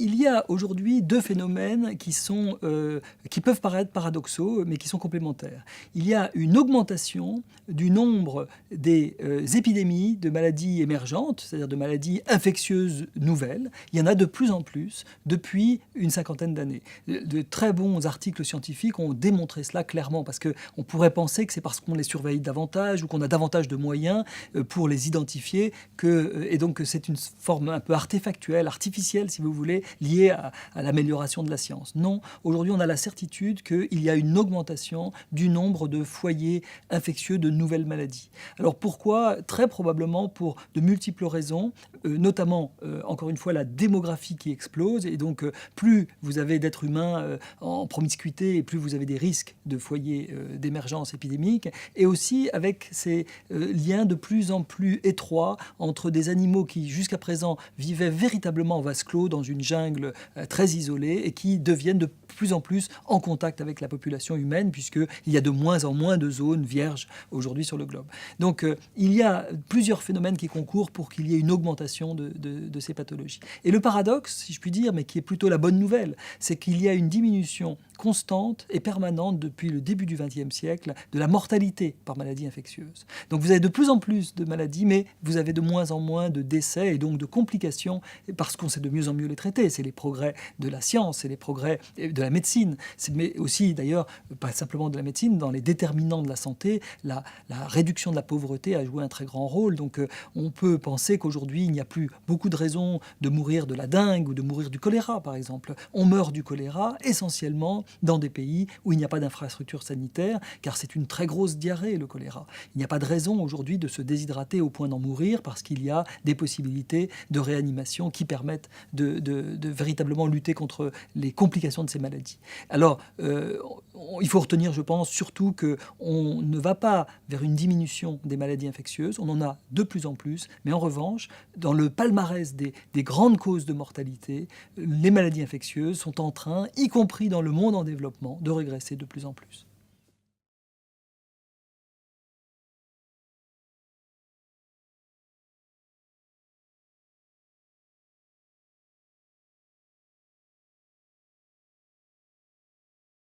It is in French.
Il y a aujourd'hui deux phénomènes qui peuvent paraître paradoxaux, mais qui sont complémentaires. Il y a une augmentation du nombre des épidémies de maladies émergentes, c'est-à-dire de maladies infectieuses nouvelles. Il y en a de plus en plus depuis une cinquantaine d'années. De très bons articles scientifiques ont démontré cela clairement, parce qu'on pourrait penser que c'est parce qu'on les surveille davantage ou qu'on a davantage de moyens pour les identifier, et donc que c'est une forme un peu artefactuelle, artificielle, si vous voulez, liée à l'amélioration de la science. Non, aujourd'hui on a la certitude qu'il y a une augmentation du nombre de foyers infectieux de nouvelles maladies. Alors pourquoi? Très probablement pour de multiples raisons, notamment, encore une fois, la démographie qui explose, et donc plus vous avez d'êtres humains en promiscuité, et plus vous avez des risques de foyers d'émergence épidémique, et aussi avec ces liens de plus en plus étroits entre des animaux qui jusqu'à présent vivaient véritablement en vase clos dans une jungle très isolée, et qui deviennent de plus en plus en contact avec la population humaine, puisqu'il y a de moins en moins de zones vierges aujourd'hui sur le globe. Donc il y a plusieurs phénomènes qui concourent pour qu'il y ait une augmentation de ces pathologies. Et le paradoxe, si je puis dire, mais qui est plutôt la bonne nouvelle, c'est qu'il y a une diminution constante et permanente depuis le début du XXe siècle de la mortalité par maladie infectieuse. Donc vous avez de plus en plus de maladies, mais vous avez de moins en moins de décès et donc de complications, parce qu'on sait de mieux en mieux les traiter. C'est les progrès de la science, c'est les progrès de la médecine, mais aussi d'ailleurs, pas simplement de la médecine, dans les déterminants de la santé, la réduction de la pauvreté a joué un très grand rôle. Donc on peut penser qu'aujourd'hui, il n'y a plus beaucoup de raisons de mourir de la dengue ou de mourir du choléra, par exemple. On meurt du choléra essentiellement dans des pays où il n'y a pas d'infrastructure sanitaire, car c'est une très grosse diarrhée, le choléra. Il n'y a pas de raison aujourd'hui de se déshydrater au point d'en mourir, parce qu'il y a des possibilités de réanimation qui permettent de véritablement lutter contre les complications de ces maladies. Alors, il faut retenir, je pense, surtout qu'on ne va pas vers une diminution des maladies infectieuses, on en a de plus en plus, mais en revanche, dans le palmarès des grandes causes de mortalité, les maladies infectieuses sont en train, y compris dans le monde en développement, de régresser de plus en plus.